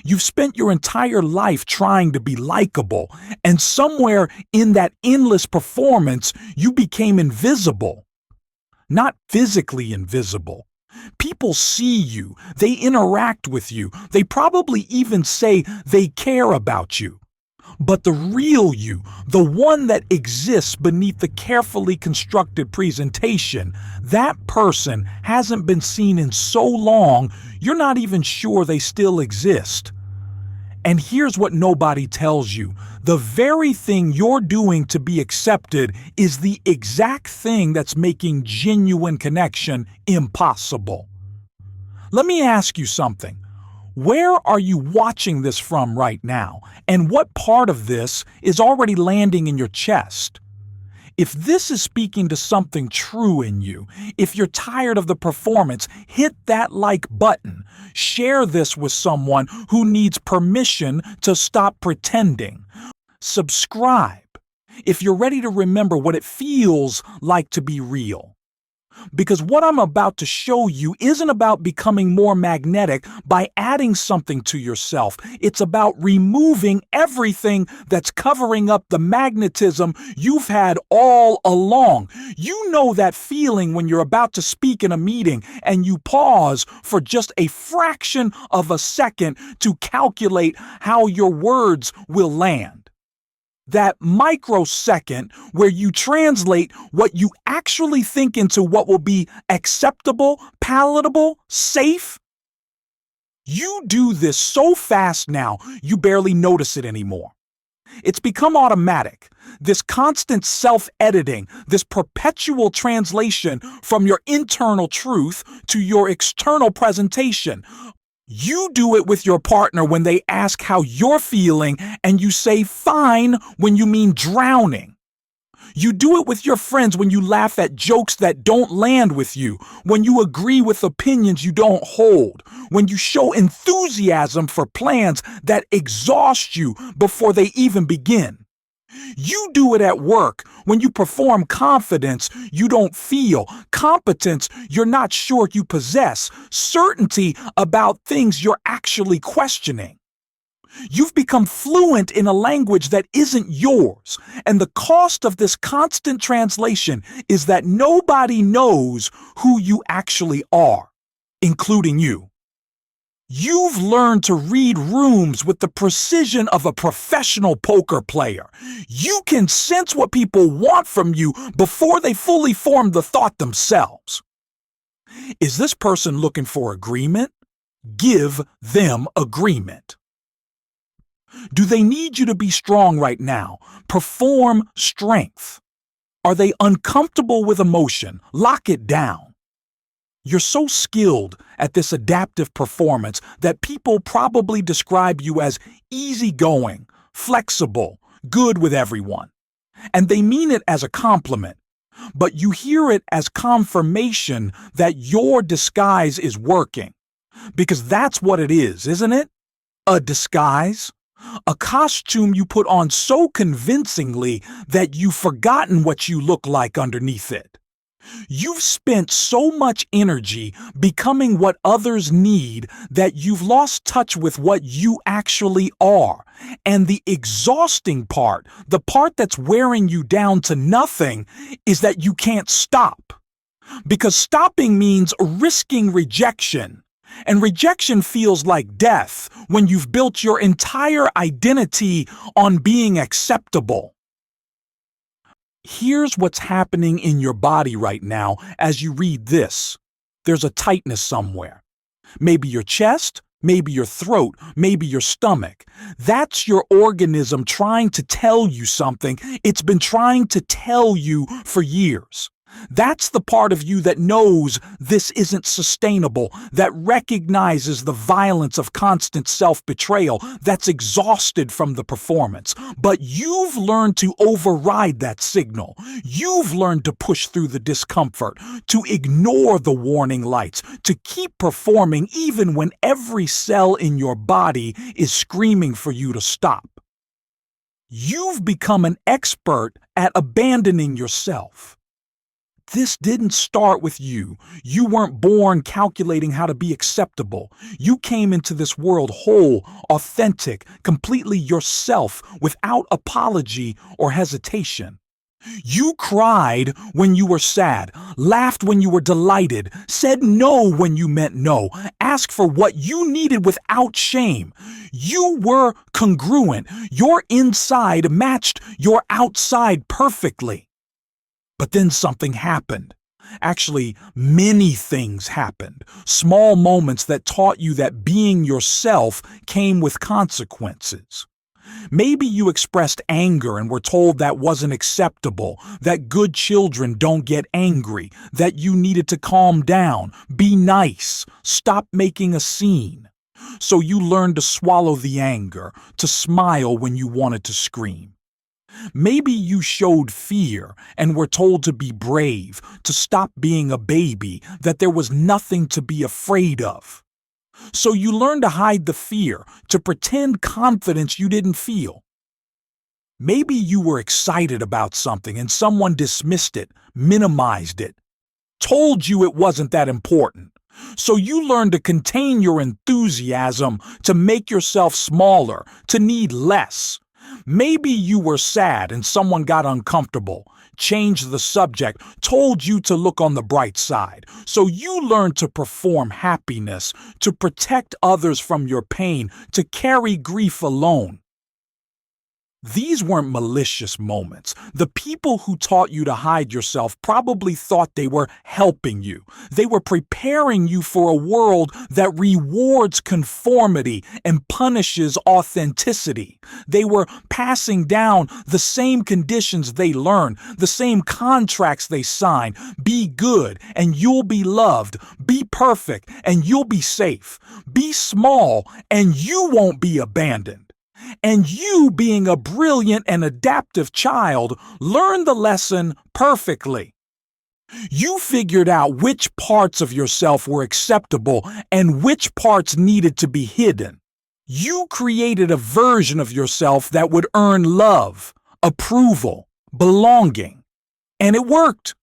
You've spent your entire life trying to be likable, and somewhere in that endless performance, you became invisible. Not physically invisible. People see you, they interact with you, they probably even say they care about you. But the real you, the one that exists beneath the carefully constructed presentation, that person hasn't been seen in so long, you're not even sure they still exist. And here's what nobody tells you. The very thing you're doing to be accepted is the exact thing that's making genuine connection impossible. Let me ask you something. Where are you watching this from right now? And what part of this is already landing in your chest? If this is speaking to something true in you, if you're tired of the performance, hit that like button. Share this with someone who needs permission to stop pretending. Subscribe if you're ready to remember what it feels like to be real. Because what I'm about to show you isn't about becoming more magnetic by adding something to yourself. It's about removing everything that's covering up the magnetism you've had all along. You know that feeling when you're about to speak in a meeting and you pause for just a fraction of a second to calculate how your words will land. That microsecond where you translate what you actually think into what will be acceptable, palatable, safe. You do this so fast now, you barely notice it anymore. It's become automatic. This constant self-editing, this perpetual translation from your internal truth to your external presentation. You do it with your partner when they ask how you're feeling, and you say fine when you mean drowning. You do it with your friends when you laugh at jokes that don't land with you, when you agree with opinions you don't hold, when you show enthusiasm for plans that exhaust you before they even begin. You do it at work when you perform confidence you don't feel, competence you're not sure you possess, certainty about things you're actually questioning. You've become fluent in a language that isn't yours, and the cost of this constant translation is that nobody knows who you actually are, including you. You've learned to read rooms with the precision of a professional poker player. You can sense what people want from you before they fully form the thought themselves. Is this person looking for agreement? Give them agreement. Do they need you to be strong right now? Perform strength. Are they uncomfortable with emotion? Lock it down. You're so skilled at this adaptive performance that people probably describe you as easygoing, flexible, good with everyone. And they mean it as a compliment, but you hear it as confirmation that your disguise is working. Because that's what it is, isn't it? A disguise? A costume you put on so convincingly that you've forgotten what you look like underneath it. You've spent so much energy becoming what others need that you've lost touch with what you actually are. And the exhausting part, the part that's wearing you down to nothing, is that you can't stop. Because stopping means risking rejection. And rejection feels like death when you've built your entire identity on being acceptable. Here's what's happening in your body right now as you read this. There's a tightness somewhere. Maybe your chest, maybe your throat, maybe your stomach. That's your organism trying to tell you something it's been trying to tell you for years. That's the part of you that knows this isn't sustainable, that recognizes the violence of constant self-betrayal, that's exhausted from the performance. But you've learned to override that signal. You've learned to push through the discomfort, to ignore the warning lights, to keep performing even when every cell in your body is screaming for you to stop. You've become an expert at abandoning yourself. This didn't start with you. You weren't born calculating how to be acceptable. You came into this world whole, authentic, completely yourself, without apology or hesitation. You cried when you were sad, laughed when you were delighted, said no when you meant no, asked for what you needed without shame. You were congruent. Your inside matched your outside perfectly. But then something happened. Actually, many things happened. Small moments that taught you that being yourself came with consequences. Maybe you expressed anger and were told that wasn't acceptable, that good children don't get angry, that you needed to calm down, be nice, stop making a scene. So you learned to swallow the anger, to smile when you wanted to scream. Maybe you showed fear and were told to be brave, to stop being a baby, that there was nothing to be afraid of. So you learned to hide the fear, to pretend confidence you didn't feel. Maybe you were excited about something and someone dismissed it, minimized it, told you it wasn't that important. So you learned to contain your enthusiasm, to make yourself smaller, to need less. Maybe you were sad and someone got uncomfortable, changed the subject, told you to look on the bright side. So you learned to perform happiness, to protect others from your pain, to carry grief alone. These weren't malicious moments. The people who taught you to hide yourself probably thought they were helping you. They were preparing you for a world that rewards conformity and punishes authenticity. They were passing down the same conditions they learned, the same contracts they signed. Be good and you'll be loved. Be perfect and you'll be safe. Be small and you won't be abandoned. And you, being a brilliant and adaptive child, learned the lesson perfectly. You figured out which parts of yourself were acceptable and which parts needed to be hidden. You created a version of yourself that would earn love, approval, belonging. And it worked.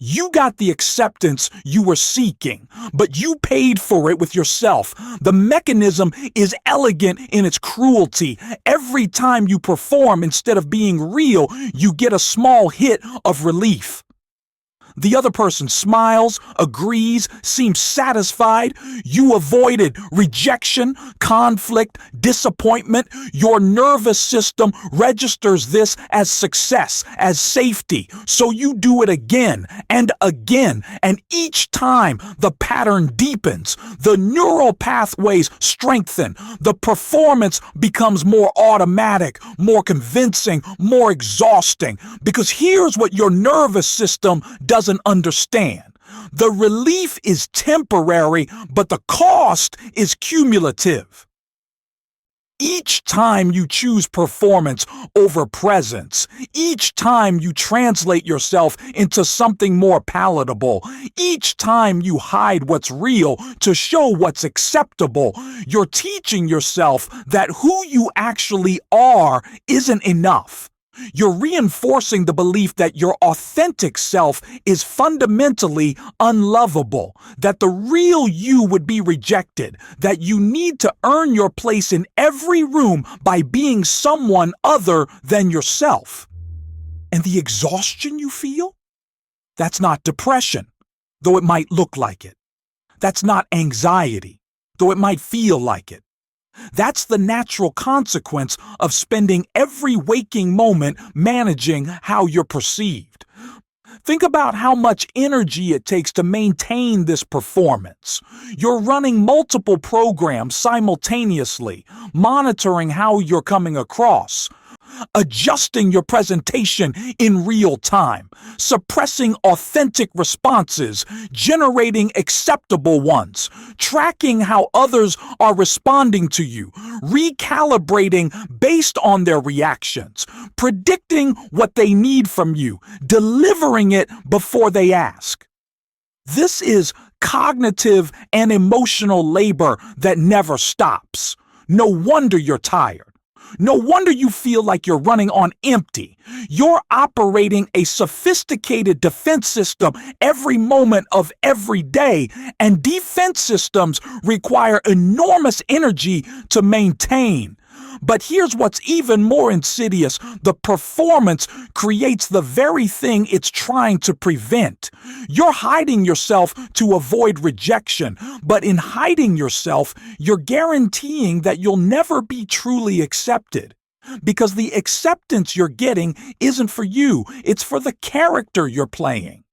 You got the acceptance you were seeking, but you paid for it with yourself. The mechanism is elegant in its cruelty. Every time you perform instead of being real, you get a small hit of relief. The other person smiles, agrees, seems satisfied. You avoided rejection, conflict, disappointment. Your nervous system registers this as success, as safety. So you do it again, and each time the pattern deepens. The neural pathways strengthen. The performance becomes more automatic, more convincing, more exhausting. Because here's what your nervous system doesn't understand. The relief is temporary, but the cost is cumulative. Each time you choose performance over presence, each time you translate yourself into something more palatable, each time you hide what's real to show what's acceptable, you're teaching yourself that who you actually are isn't enough. You're reinforcing the belief that your authentic self is fundamentally unlovable, that the real you would be rejected, that you need to earn your place in every room by being someone other than yourself. And the exhaustion you feel? That's not depression, though it might look like it. That's not anxiety, though it might feel like it. That's the natural consequence of spending every waking moment managing how you're perceived. Think about how much energy it takes to maintain this performance. You're running multiple programs simultaneously, monitoring how you're coming across, adjusting your presentation in real time, suppressing authentic responses, generating acceptable ones, tracking how others are responding to you, recalibrating based on their reactions, predicting what they need from you, delivering it before they ask. This is cognitive and emotional labor that never stops. No wonder you're tired. No wonder you feel like you're running on empty. You're operating a sophisticated defense system every moment of every day, and defense systems require enormous energy to maintain. But here's what's even more insidious. The performance creates the very thing it's trying to prevent. You're hiding yourself to avoid rejection, but in hiding yourself, you're guaranteeing that you'll never be truly accepted. Because the acceptance you're getting isn't for you, it's for the character you're playing.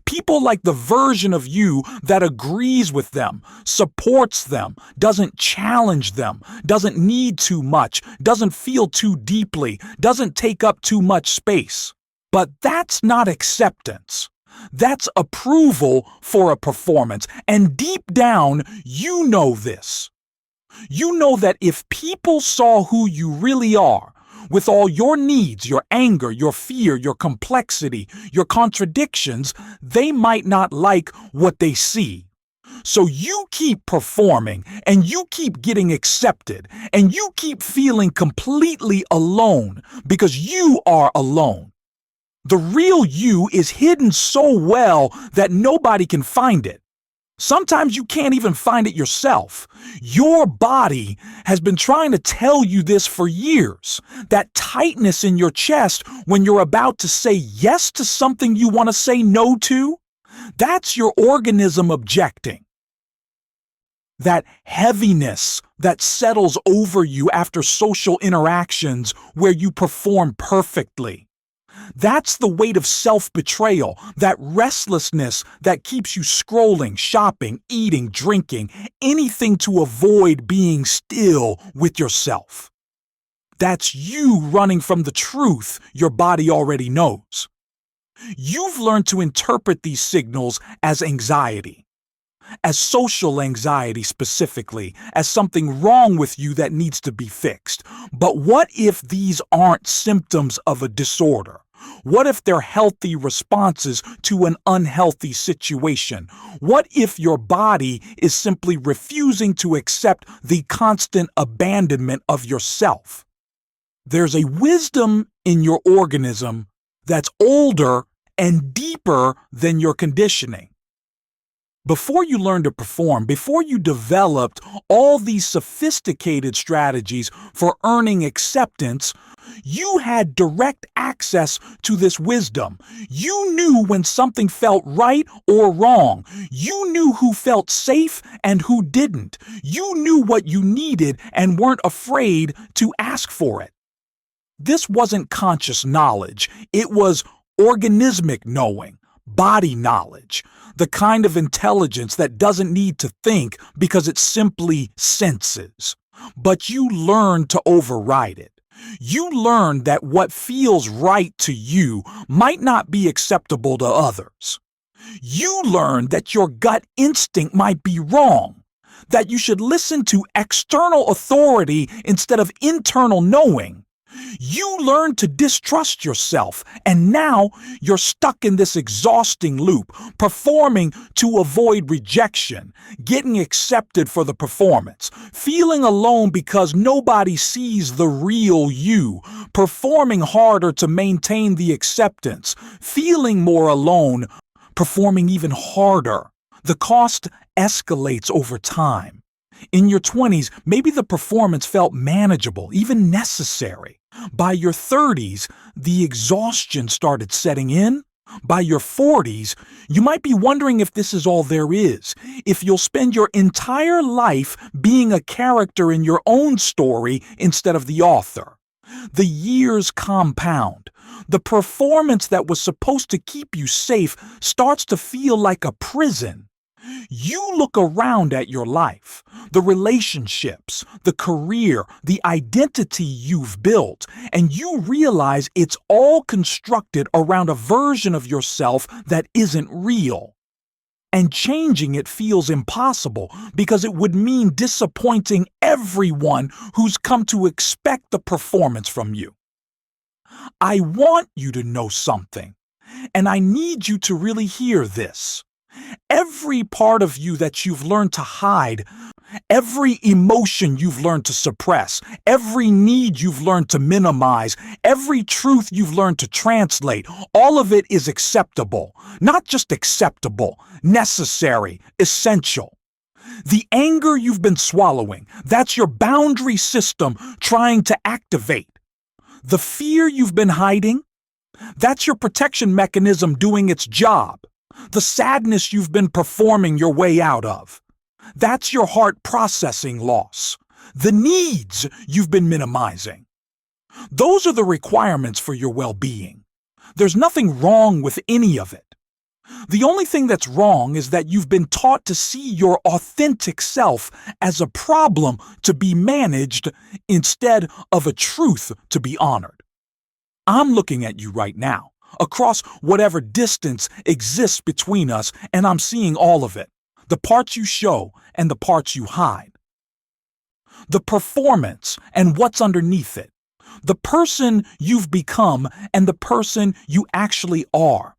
People like the version of you that agrees with them, supports them, doesn't challenge them, doesn't need too much, doesn't feel too deeply, doesn't take up too much space. But that's not acceptance. That's approval for a performance. And deep down, you know this. You know that if people saw who you really are, with all your needs, your anger, your fear, your complexity, your contradictions, they might not like what they see. So you keep performing, and you keep getting accepted, and you keep feeling completely alone because you are alone. The real you is hidden so well that nobody can find it. Sometimes you can't even find it yourself. Your body has been trying to tell you this for years. That tightness in your chest when you're about to say yes to something you want to say no to, that's your organism objecting. That heaviness that settles over you after social interactions where you perform perfectly. That's the weight of self-betrayal, that restlessness that keeps you scrolling, shopping, eating, drinking, anything to avoid being still with yourself. That's you running from the truth your body already knows. You've learned to interpret these signals as anxiety, as social anxiety specifically, as something wrong with you that needs to be fixed. But what if these aren't symptoms of a disorder? What if they're healthy responses to an unhealthy situation? What if your body is simply refusing to accept the constant abandonment of yourself? There's a wisdom in your organism that's older and deeper than your conditioning. Before you learned to perform, before you developed all these sophisticated strategies for earning acceptance, you had direct access to this wisdom. You knew when something felt right or wrong. You knew who felt safe and who didn't. You knew what you needed and weren't afraid to ask for it. This wasn't conscious knowledge. It was organismic knowing, body knowledge, the kind of intelligence that doesn't need to think because it simply senses. But you learned to override it. You learned that what feels right to you might not be acceptable to others. You learned that your gut instinct might be wrong, that you should listen to external authority instead of internal knowing. You learned to distrust yourself, and now you're stuck in this exhausting loop, performing to avoid rejection, getting accepted for the performance, feeling alone because nobody sees the real you, performing harder to maintain the acceptance, feeling more alone, performing even harder. The cost escalates over time. In your 20s, maybe the performance felt manageable, even necessary. By your 30s, the exhaustion started setting in. By your 40s, you might be wondering if this is all there is, if you'll spend your entire life being a character in your own story instead of the author. The years compound. The performance that was supposed to keep you safe starts to feel like a prison. You look around at your life, the relationships, the career, the identity you've built, and you realize it's all constructed around a version of yourself that isn't real. And changing it feels impossible because it would mean disappointing everyone who's come to expect the performance from you. I want you to know something, and I need you to really hear this. Every part of you that you've learned to hide Every emotion you've learned to suppress, every need you've learned to minimize, every truth you've learned to translate, all of it is acceptable. Not just acceptable, necessary, essential. The anger you've been swallowing, that's your boundary system trying to activate. The fear you've been hiding, that's your protection mechanism doing its job. The sadness you've been performing your way out of, that's your heart processing loss. The needs you've been minimizing, those are the requirements for your well-being. There's nothing wrong with any of it. The only thing that's wrong is that you've been taught to see your authentic self as a problem to be managed instead of a truth to be honored. I'm looking at you right now, across whatever distance exists between us, and I'm seeing all of it. The parts you show and the parts you hide. The performance and what's underneath it. The person you've become and the person you actually are.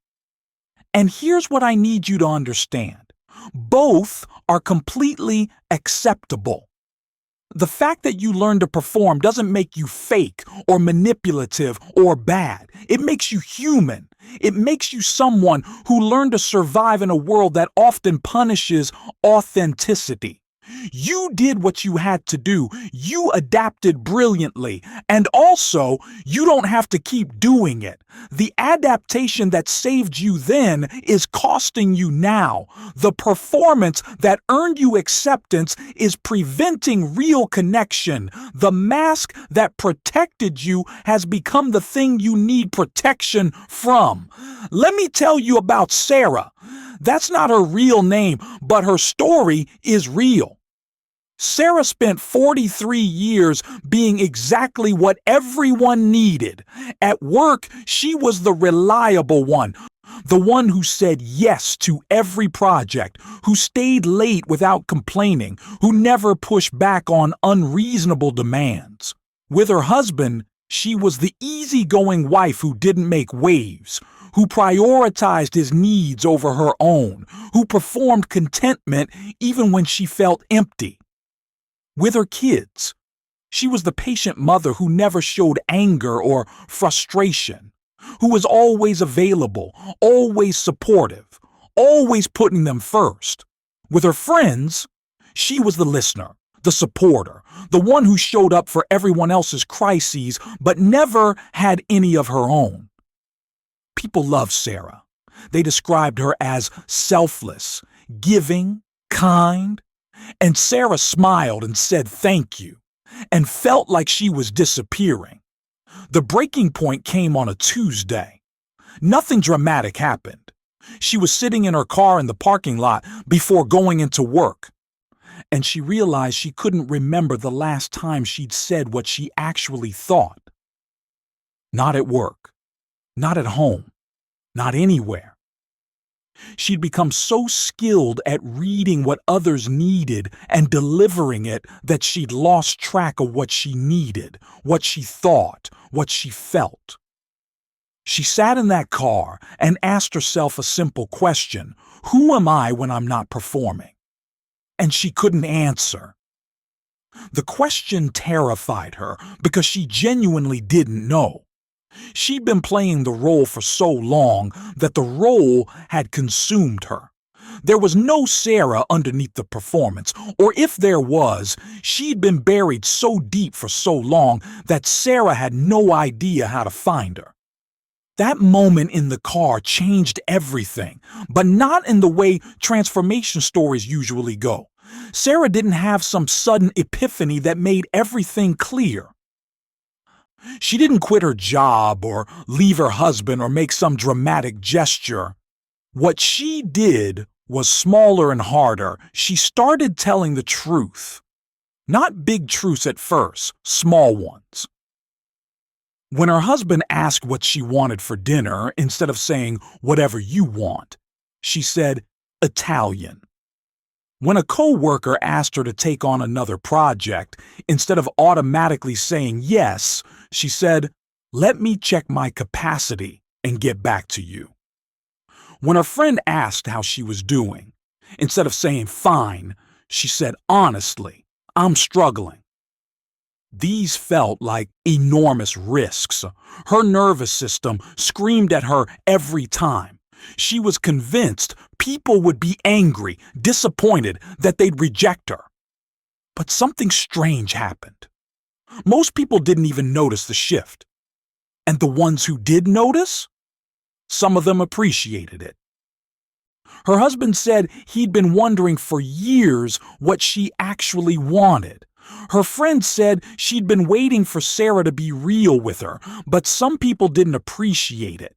And here's what I need you to understand. Both are completely acceptable. The fact that you learn to perform doesn't make you fake or manipulative or bad. It makes you human. It makes you someone who learned to survive in a world that often punishes authenticity. You did what you had to do. You adapted brilliantly. And also, you don't have to keep doing it. The adaptation that saved you then is costing you now. The performance that earned you acceptance is preventing real connection. The mask that protected you has become the thing you need protection from. Let me tell you about Sarah. That's not her real name, but her story is real. Sarah spent 43 years being exactly what everyone needed. At work, she was the reliable one, the one who said yes to every project, who stayed late without complaining, who never pushed back on unreasonable demands. With her husband, she was the easygoing wife who didn't make waves, who prioritized his needs over her own, who performed contentment even when she felt empty. With her kids, she was the patient mother who never showed anger or frustration, who was always available, always supportive, always putting them first. With her friends, she was the listener, the supporter, the one who showed up for everyone else's crises but never had any of her own. People loved Sarah. They described her as selfless, giving, kind. And Sarah smiled and said thank you, and felt like she was disappearing. The breaking point came on a Tuesday. Nothing dramatic happened. She was sitting in her car in the parking lot before going into work, and she realized she couldn't remember the last time she'd said what she actually thought. Not at work, not at home, not anywhere. She'd become so skilled at reading what others needed and delivering it that she'd lost track of what she needed, what she thought, what she felt. She sat in that car and asked herself a simple question: who am I when I'm not performing? And she couldn't answer. The question terrified her because she genuinely didn't know. She'd been playing the role for so long that the role had consumed her. There was no Sarah underneath the performance, or if there was, she'd been buried so deep for so long that Sarah had no idea how to find her. That moment in the car changed everything, but not in the way transformation stories usually go. Sarah didn't have some sudden epiphany that made everything clear. She didn't quit her job or leave her husband or make some dramatic gesture. What she did was smaller and harder. She started telling the truth. Not big truths at first, small ones. When her husband asked what she wanted for dinner, instead of saying, "whatever you want," she said, "Italian." When a co-worker asked her to take on another project, instead of automatically saying yes, she said, "let me check my capacity and get back to you." When her friend asked how she was doing, instead of saying fine, She said, "Honestly, I'm struggling." These felt like enormous risks. Her nervous system screamed at her every time. She was convinced people would be angry, disappointed that they'd reject her. But something strange happened. Most people didn't even notice the shift. And the ones who did notice, some of them appreciated it. Her husband said he'd been wondering for years what she actually wanted. Her friend said she'd been waiting for Sarah to be real with her, but some people didn't appreciate it.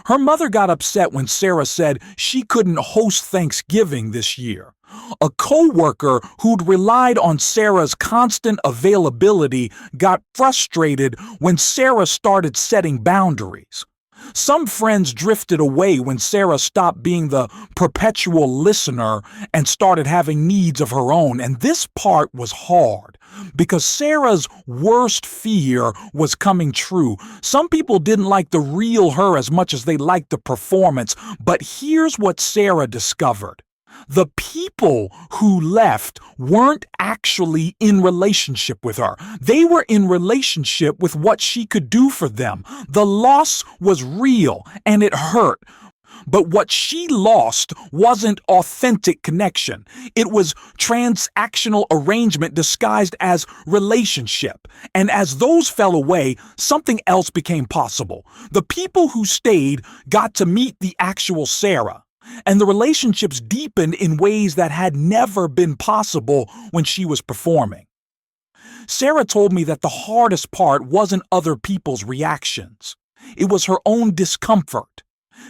Her mother got upset when Sarah said she couldn't host Thanksgiving this year. A co-worker who'd relied on Sarah's constant availability got frustrated when Sarah started setting boundaries. Some friends drifted away when Sarah stopped being the perpetual listener and started having needs of her own. And this part was hard because Sarah's worst fear was coming true. Some people didn't like the real her as much as they liked the performance. But here's what Sarah discovered. The people who left weren't actually in relationship with her. They were in relationship with what she could do for them. The loss was real and it hurt. But what she lost wasn't authentic connection. It was transactional arrangement disguised as relationship. And as those fell away, something else became possible. The people who stayed got to meet the actual Sarah. And the relationships deepened in ways that had never been possible when she was performing. Sarah told me that the hardest part wasn't other people's reactions. It was her own discomfort.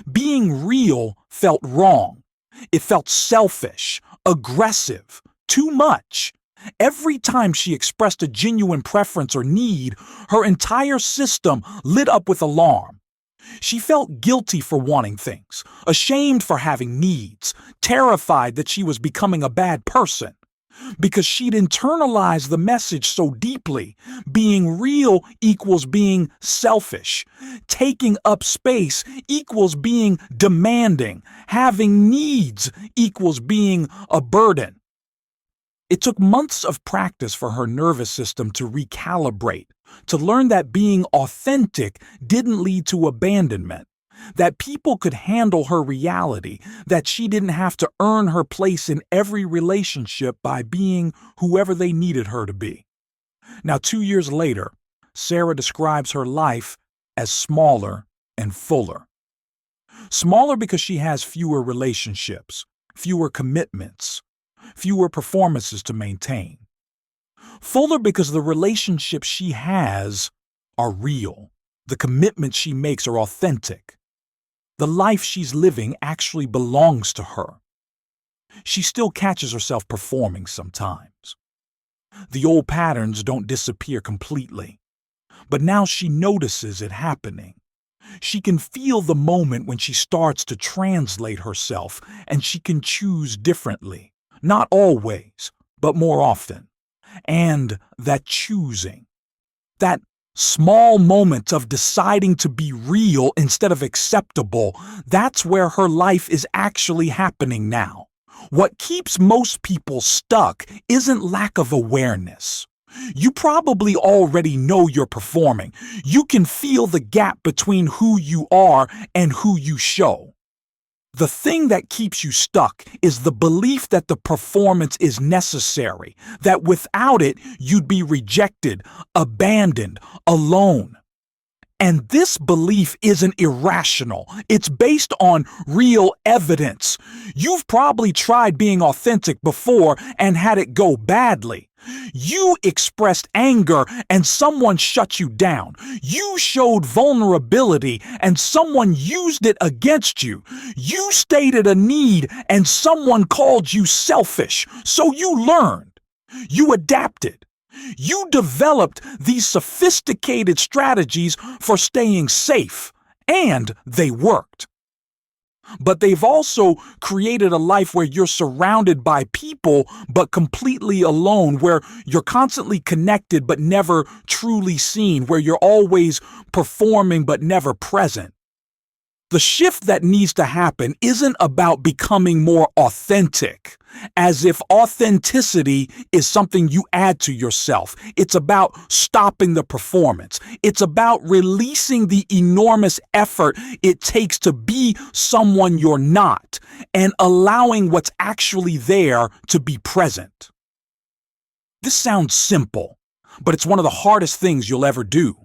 Being real felt wrong. It felt selfish, aggressive, too much. Every time she expressed a genuine preference or need, her entire system lit up with alarm. She felt guilty for wanting things, ashamed for having needs, terrified that she was becoming a bad person. Because she'd internalized the message so deeply. Being real equals being selfish. Taking up space equals being demanding. Having needs equals being a burden. It took months of practice for her nervous system to recalibrate, to learn that being authentic didn't lead to abandonment, that people could handle her reality, that she didn't have to earn her place in every relationship by being whoever they needed her to be. Now, 2 years later, Sarah describes her life as smaller and fuller. Smaller because she has fewer relationships, fewer commitments, fewer performances to maintain. Fuller because the relationships she has are real. The commitments she makes are authentic. The life she's living actually belongs to her. She still catches herself performing sometimes. The old patterns don't disappear completely, but now she notices it happening. She can feel the moment when she starts to translate herself, and she can choose differently. Not always, but more often. And that choosing, that small moment of deciding to be real instead of acceptable, that's where her life is actually happening now. What keeps most people stuck isn't lack of awareness. You probably already know you're performing. You can feel the gap between who you are and who you show. The thing that keeps you stuck is the belief that the performance is necessary, that without it, you'd be rejected, abandoned, alone. And this belief isn't irrational. It's based on real evidence. You've probably tried being authentic before and had it go badly. You expressed anger and someone shut you down. You showed vulnerability and someone used it against you. You stated a need and someone called you selfish. So you learned. You adapted. You developed these sophisticated strategies for staying safe, and they worked. But they've also created a life where you're surrounded by people but completely alone, where you're constantly connected but never truly seen, where you're always performing but never present. The shift that needs to happen isn't about becoming more authentic, as if authenticity is something you add to yourself. It's about stopping the performance. It's about releasing the enormous effort it takes to be someone you're not and allowing what's actually there to be present. This sounds simple, but it's one of the hardest things you'll ever do,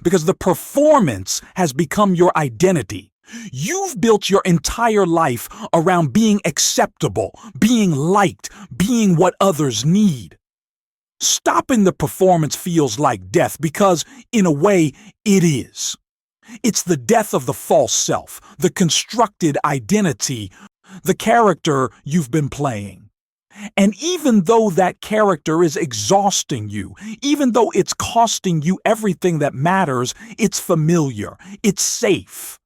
because the performance has become your identity. You've built your entire life around being acceptable, being liked, being what others need. Stopping the performance feels like death because, in a way, it is. It's the death of the false self, the constructed identity, the character you've been playing. And even though that character is exhausting you, even though it's costing you everything that matters, it's familiar, it's safe.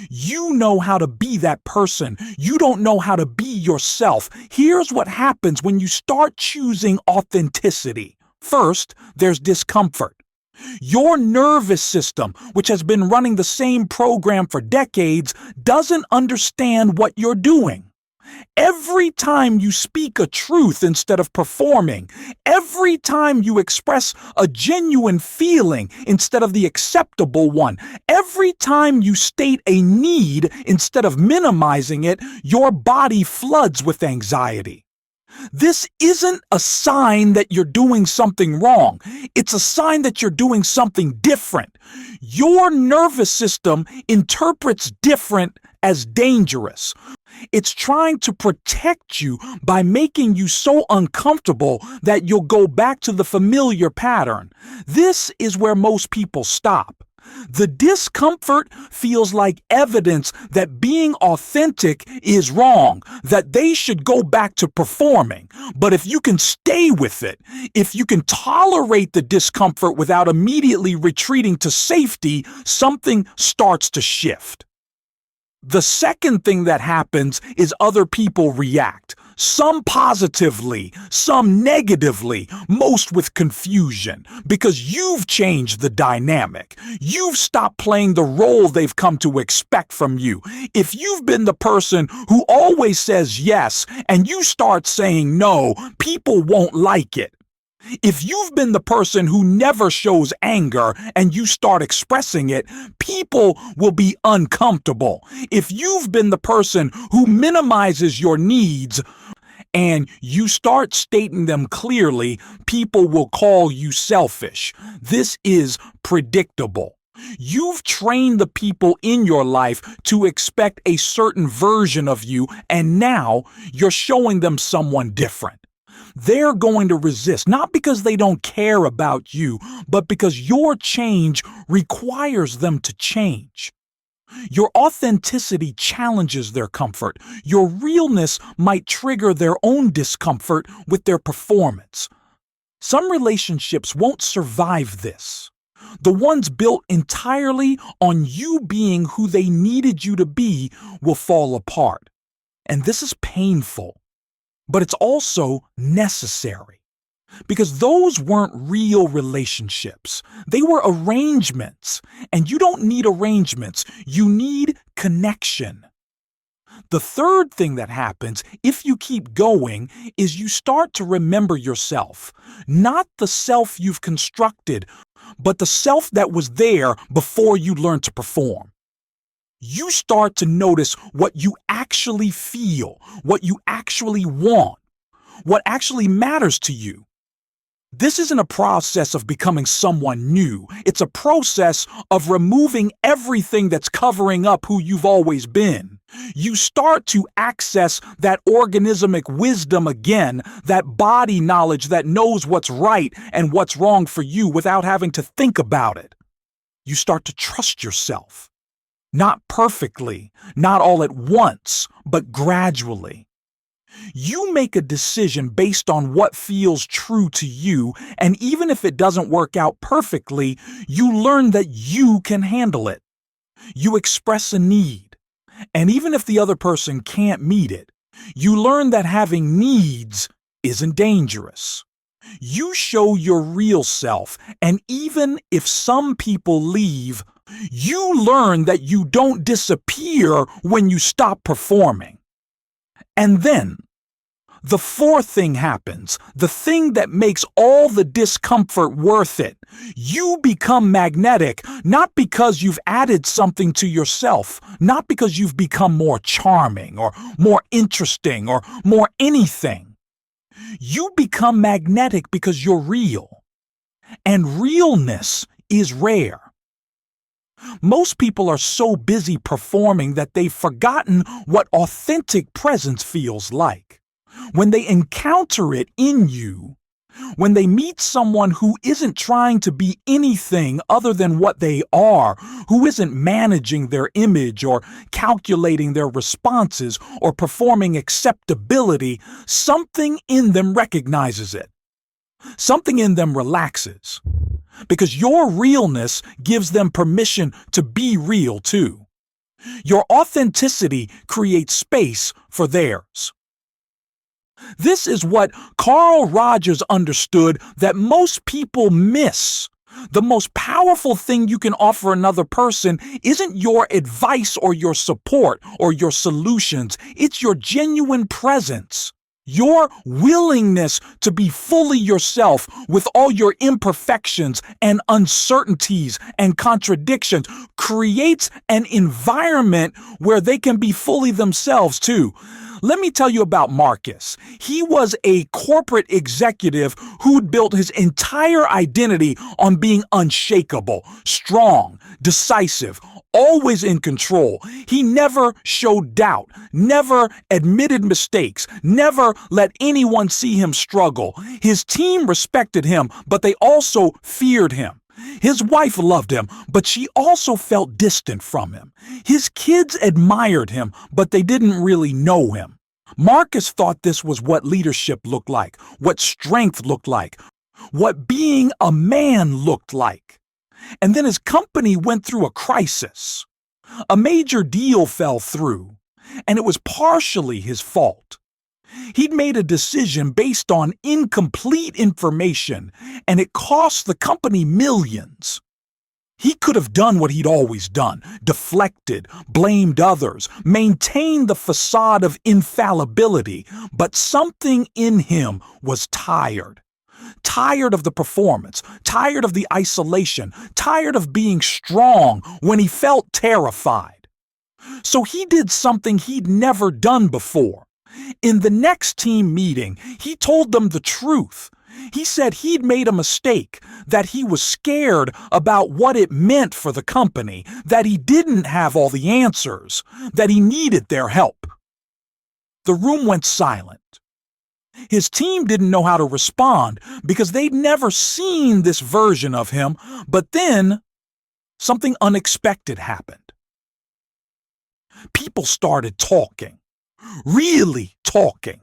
You know how to be that person. You don't know how to be yourself. Here's what happens when you start choosing authenticity. First, there's discomfort. Your nervous system, which has been running the same program for decades, doesn't understand what you're doing. Every time you speak a truth instead of performing, every time you express a genuine feeling instead of the acceptable one, every time you state a need instead of minimizing it, your body floods with anxiety. This isn't a sign that you're doing something wrong. It's a sign that you're doing something different. Your nervous system interprets different as dangerous. It's trying to protect you by making you so uncomfortable that you'll go back to the familiar pattern. This is where most people stop. The discomfort feels like evidence that being authentic is wrong, that they should go back to performing. But if you can stay with it, if you can tolerate the discomfort without immediately retreating to safety, something starts to shift. The second thing that happens is other people react. Some positively, some negatively, most with confusion, because you've changed the dynamic. You've stopped playing the role they've come to expect from you. If you've been the person who always says yes and you start saying no, people won't like it. If you've been the person who never shows anger and you start expressing it, people will be uncomfortable. If you've been the person who minimizes your needs and you start stating them clearly, people will call you selfish. This is predictable. You've trained the people in your life to expect a certain version of you, and now you're showing them someone different. They're going to resist, not because they don't care about you, but because your change requires them to change. Your authenticity challenges their comfort. Your realness might trigger their own discomfort with their performance. Some relationships won't survive this. The ones built entirely on you being who they needed you to be will fall apart. And this is painful. But it's also necessary, because those weren't real relationships. They were arrangements, and you don't need arrangements. You need connection. The third thing that happens if you keep going is you start to remember yourself, not the self you've constructed, but the self that was there before you learned to perform. You start to notice what you actually feel, what you actually want, what actually matters to you. This isn't a process of becoming someone new. It's a process of removing everything that's covering up who you've always been. You start to access that organismic wisdom again, that body knowledge that knows what's right and what's wrong for you without having to think about it. You start to trust yourself. Not perfectly, not all at once, but gradually. You make a decision based on what feels true to you, and even if it doesn't work out perfectly, you learn that you can handle it. You express a need, and even if the other person can't meet it, you learn that having needs isn't dangerous. You show your real self, and even if some people leave, You learn that you don't disappear when you stop performing. And then, the fourth thing happens, the thing that makes all the discomfort worth it. You become magnetic, not because you've added something to yourself, not because you've become more charming or more interesting or more anything. You become magnetic because you're real. And realness is rare. Most people are so busy performing that they've forgotten what authentic presence feels like. When they encounter it in you, when they meet someone who isn't trying to be anything other than what they are, who isn't managing their image or calculating their responses or performing acceptability, something in them recognizes it. Something in them relaxes. Because your realness gives them permission to be real too. Your authenticity creates space for theirs. This is what Carl Rogers understood that most people miss. The most powerful thing you can offer another person isn't your advice or your support or your solutions. It's your genuine presence. Your willingness to be fully yourself with all your imperfections and uncertainties and contradictions creates an environment where they can be fully themselves too. Let me tell you about Marcus. He was a corporate executive who'd built his entire identity on being unshakable, strong, decisive, always in control. He never showed doubt, never admitted mistakes, never let anyone see him struggle. His team respected him, but they also feared him. His wife loved him, but she also felt distant from him. His kids admired him, but they didn't really know him. Marcus thought this was what leadership looked like, what strength looked like, what being a man looked like. And then his company went through a crisis. A major deal fell through, and it was partially his fault. He'd made a decision based on incomplete information, and it cost the company millions. He could have done what he'd always done, deflected, blamed others, maintained the facade of infallibility, but something in him was tired. Tired of the performance, tired of the isolation, tired of being strong when he felt terrified. So he did something he'd never done before. In the next team meeting, he told them the truth. He said he'd made a mistake, that he was scared about what it meant for the company, that he didn't have all the answers, that he needed their help. The room went silent. His team didn't know how to respond because they'd never seen this version of him, but then something unexpected happened. People started talking, really talking,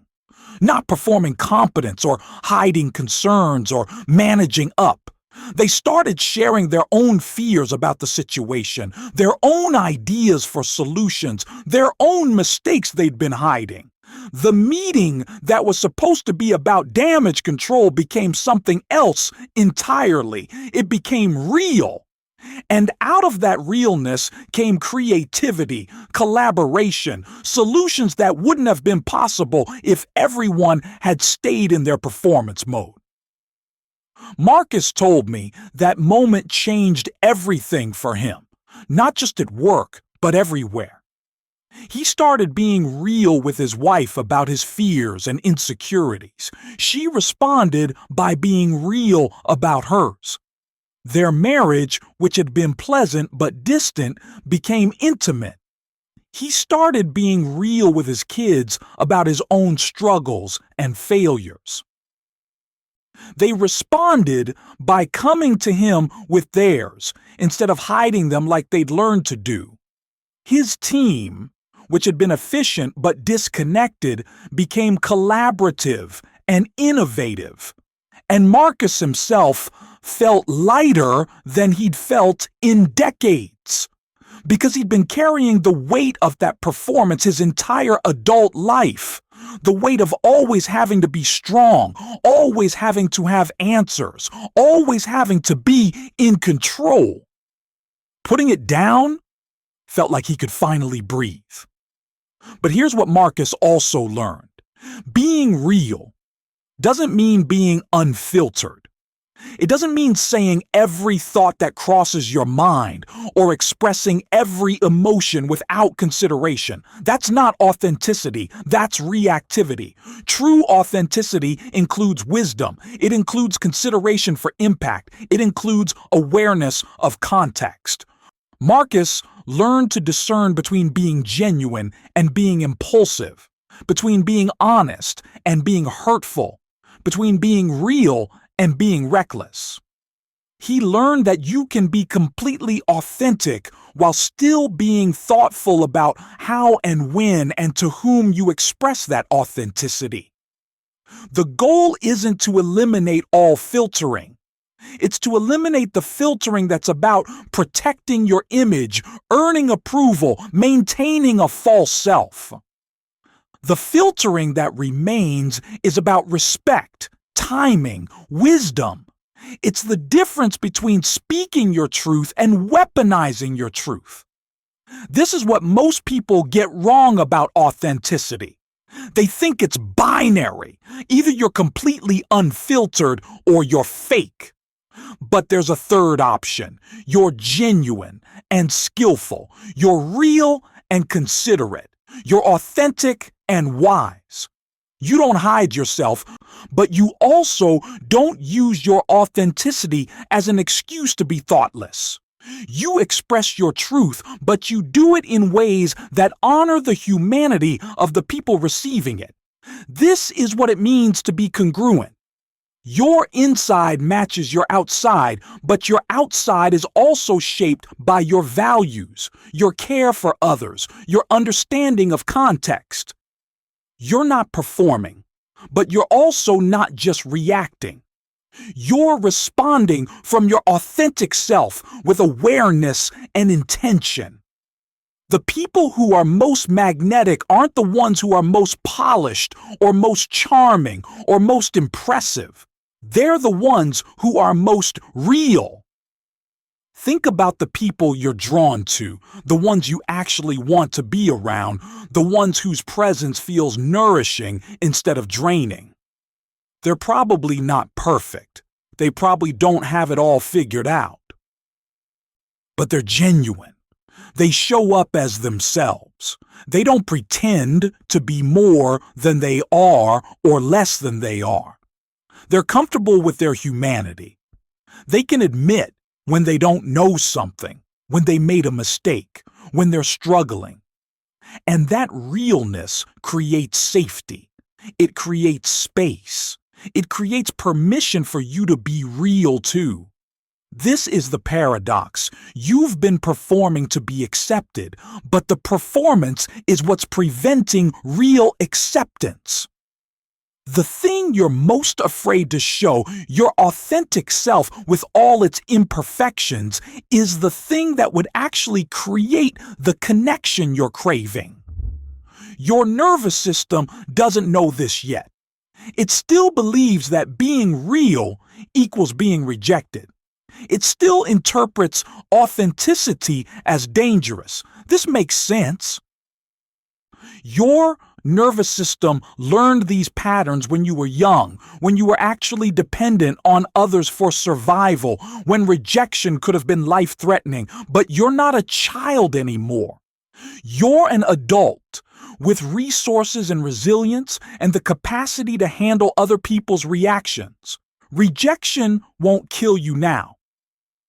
not performing competence or hiding concerns or managing up. They started sharing their own fears about the situation, their own ideas for solutions, their own mistakes they'd been hiding. The meeting that was supposed to be about damage control became something else entirely. It became real. And out of that realness came creativity, collaboration, solutions that wouldn't have been possible if everyone had stayed in their performance mode. Marcus told me that moment changed everything for him, not just at work, but everywhere. He started being real with his wife about his fears and insecurities. She responded by being real about hers. Their marriage, which had been pleasant but distant, became intimate. He started being real with his kids about his own struggles and failures. They responded by coming to him with theirs, instead of hiding them like they'd learned to do. His team, which had been efficient but disconnected, became collaborative and innovative. And Marcus himself felt lighter than he'd felt in decades, because he'd been carrying the weight of that performance his entire adult life, the weight of always having to be strong, always having to have answers, always having to be in control. Putting it down felt like he could finally breathe. But here's what Marcus also learned. Being real doesn't mean being unfiltered. It doesn't mean saying every thought that crosses your mind or expressing every emotion without consideration. That's not authenticity, that's reactivity. True authenticity includes wisdom. It includes consideration for impact. It includes awareness of context. Marcus learned to discern between being genuine and being impulsive, between being honest and being hurtful, between being real and being reckless. He learned that you can be completely authentic while still being thoughtful about how and when and to whom you express that authenticity. The goal isn't to eliminate all filtering. It's to eliminate the filtering that's about protecting your image, earning approval, maintaining a false self. The filtering that remains is about respect, timing, wisdom. It's the difference between speaking your truth and weaponizing your truth. This is what most people get wrong about authenticity. They think it's binary. Either you're completely unfiltered or you're fake. But there's a third option. You're genuine and skillful. You're real and considerate. You're authentic and wise. You don't hide yourself, but you also don't use your authenticity as an excuse to be thoughtless. You express your truth, but you do it in ways that honor the humanity of the people receiving it. This is what it means to be congruent. Your inside matches your outside, but your outside is also shaped by your values, your care for others, your understanding of context. You're not performing, but you're also not just reacting. You're responding from your authentic self with awareness and intention. The people who are most magnetic aren't the ones who are most polished or most charming or most impressive. They're the ones who are most real. Think about the people you're drawn to, the ones you actually want to be around, the ones whose presence feels nourishing instead of draining. They're probably not perfect. They probably don't have it all figured out. But they're genuine. They show up as themselves. They don't pretend to be more than they are or less than they are. They're comfortable with their humanity. They can admit when they don't know something, when they made a mistake, when they're struggling. And that realness creates safety. It creates space. It creates permission for you to be real too. This is the paradox. You've been performing to be accepted, but the performance is what's preventing real acceptance. The thing you're most afraid to show, your authentic self with all its imperfections, is the thing that would actually create the connection you're craving. Your nervous system doesn't know this yet. It still believes that being real equals being rejected. It still interprets authenticity as dangerous. This makes sense. Your nervous system learned these patterns when you were young, when you were actually dependent on others for survival, when rejection could have been life-threatening, but you're not a child anymore. You're an adult with resources and resilience and the capacity to handle other people's reactions. Rejection won't kill you now.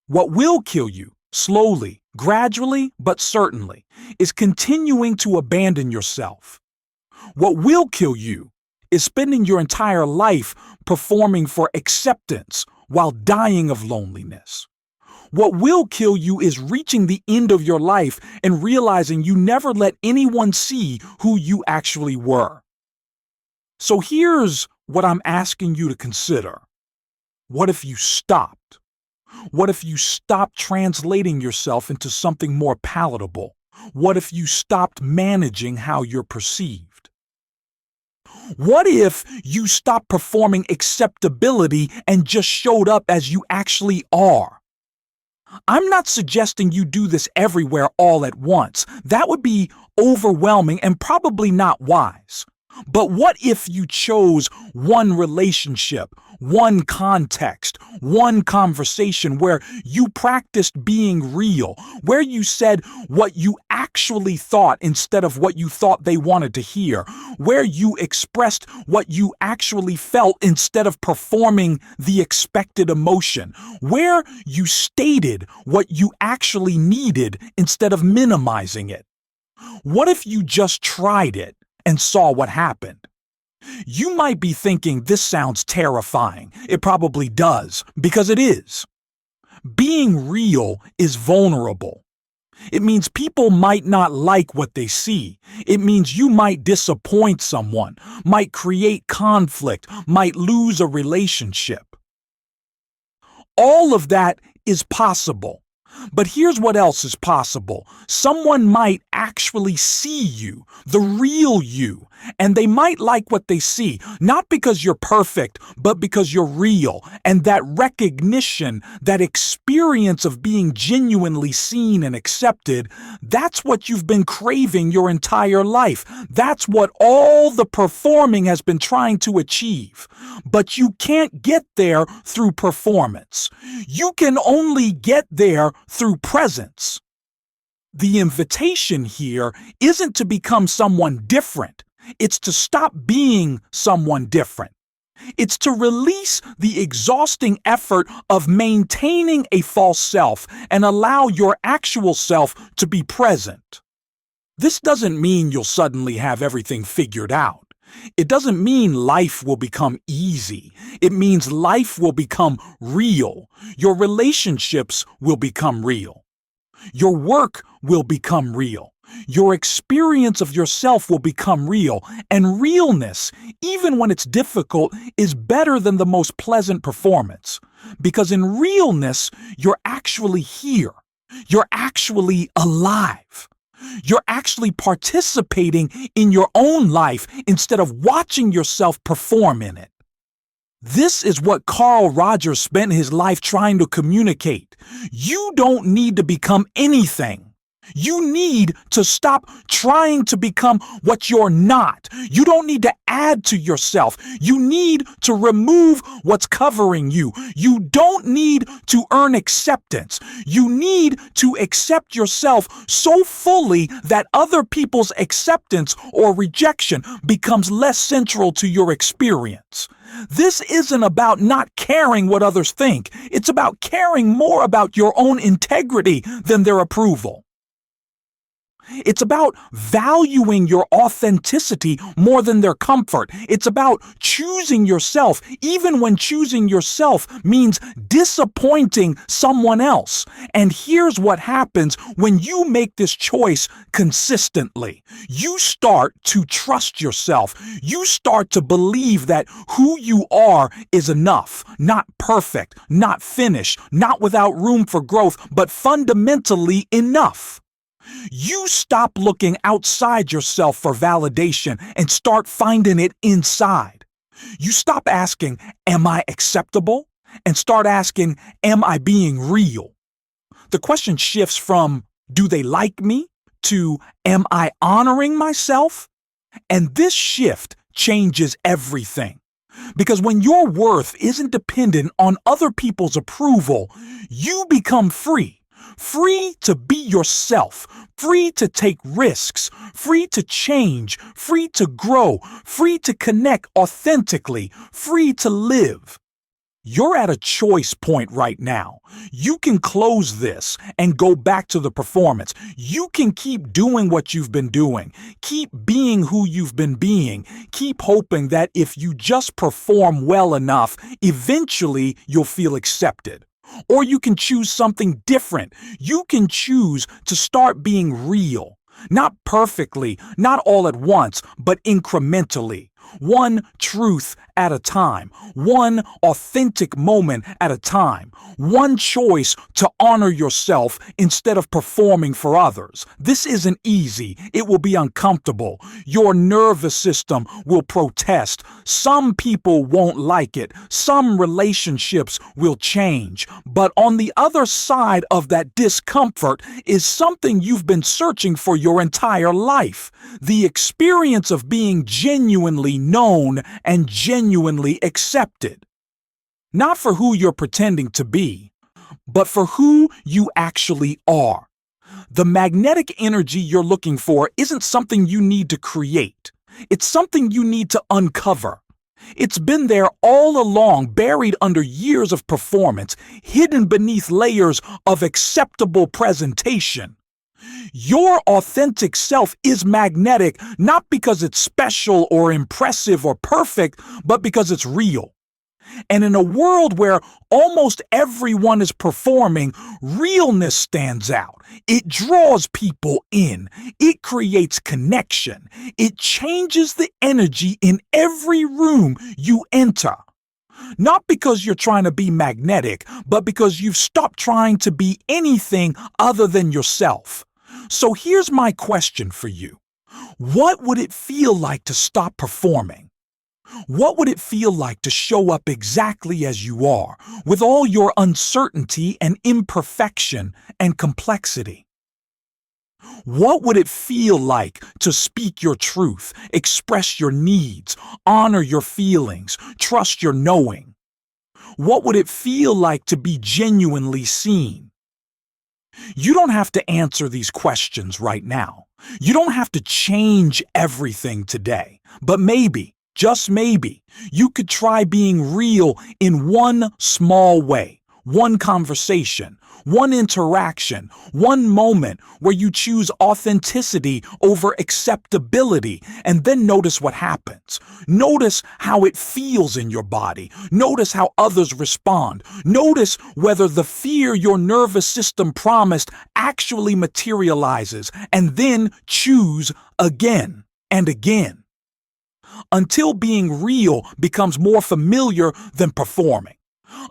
What will kill you, slowly, gradually, but certainly, is continuing to abandon yourself. What will kill you is spending your entire life performing for acceptance while dying of loneliness. What will kill you is reaching the end of your life and realizing you never let anyone see who you actually were. So here's what I'm asking you to consider. What if you stopped? What if you stopped translating yourself into something more palatable? What if you stopped managing how you're perceived? What if you stopped performing acceptability and just showed up as you actually are? I'm not suggesting you do this everywhere all at once. That would be overwhelming and probably not wise. But what if you chose one relationship, one context, one conversation where you practiced being real, where you said what you actually thought instead of what you thought they wanted to hear, where you expressed what you actually felt instead of performing the expected emotion, where you stated what you actually needed instead of minimizing it? What if you just tried it and saw what happened? You might be thinking this sounds terrifying. It probably does, because it is. Being real is vulnerable. It means people might not like what they see. It means you might disappoint someone, might create conflict, might lose a relationship. All of that is possible. But here's what else is possible. Someone might actually see you, the real you, and they might like what they see, not because you're perfect, but because you're real. And that recognition, that experience of being genuinely seen and accepted, that's what you've been craving your entire life. That's what all the performing has been trying to achieve. But you can't get there through performance. You can only get there through presence. The invitation here isn't to become someone different. It's to stop being someone different. It's to release the exhausting effort of maintaining a false self and allow your actual self to be present. This doesn't mean you'll suddenly have everything figured out. It doesn't mean life will become easy. It means life will become real. Your relationships will become real. Your work will become real. Your experience of yourself will become real. And realness, even when it's difficult, is better than the most pleasant performance. Because in realness, you're actually here. You're actually alive. You're actually participating in your own life instead of watching yourself perform in it. This is what Carl Rogers spent his life trying to communicate. You don't need to become anything. You need to stop trying to become what you're not. You don't need to add to yourself. You need to remove what's covering you. You don't need to earn acceptance. You need to accept yourself so fully that other people's acceptance or rejection becomes less central to your experience. This isn't about not caring what others think. It's about caring more about your own integrity than their approval. It's about valuing your authenticity more than their comfort. It's about choosing yourself, even when choosing yourself means disappointing someone else. And here's what happens when you make this choice consistently. You start to trust yourself. You start to believe that who you are is enough, not perfect, not finished, not without room for growth, but fundamentally enough. You stop looking outside yourself for validation and start finding it inside. You stop asking, am I acceptable? And start asking, am I being real? The question shifts from, do they like me? To, am I honoring myself? And this shift changes everything. Because when your worth isn't dependent on other people's approval, you become free. Free to be yourself, free to take risks, free to change, free to grow, free to connect authentically, free to live. You're at a choice point right now. You can close this and go back to the performance. You can keep doing what you've been doing. Keep being who you've been being. Keep hoping that if you just perform well enough, eventually you'll feel accepted. Or you can choose something different. You can choose to start being real. Not perfectly, not all at once, but incrementally. one truth at a time, one authentic moment at a time, one choice to honor yourself instead of performing for others. This isn't easy. It will be uncomfortable. Your nervous system will protest. Some people won't like it. Some relationships will change. But on the other side of that discomfort is something you've been searching for your entire life. The experience of being genuinely known and genuinely accepted. Not for who you're pretending to be, but for who you actually are. The magnetic energy you're looking for isn't something you need to create. It's something you need to uncover. It's been there all along, buried under years of performance, hidden beneath layers of acceptable presentation. Your authentic self is magnetic, not because it's special or impressive or perfect, but because it's real. And in a world where almost everyone is performing, realness stands out. It draws people in. It creates connection. It changes the energy in every room you enter. Not because you're trying to be magnetic, but because you've stopped trying to be anything other than yourself. So here's my question for you. What would it feel like to stop performing? What would it feel like to show up exactly as you are, with all your uncertainty and imperfection and complexity? What would it feel like to speak your truth, express your needs, honor your feelings, trust your knowing? What would it feel like to be genuinely seen? You don't have to answer these questions right now. You don't have to change everything today, but maybe, just maybe, you could try being real in one small way, one conversation, one interaction, one moment where you choose authenticity over acceptability, and then notice what happens. Notice how it feels in your body. Notice how others respond. Notice whether the fear your nervous system promised actually materializes, and then choose again and again. Until being real becomes more familiar than performing.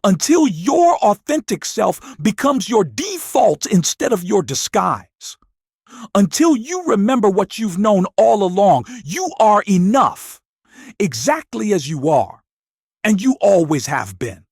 Until your authentic self becomes your default instead of your disguise. Until you remember what you've known all along. You are enough, exactly as you are, and you always have been.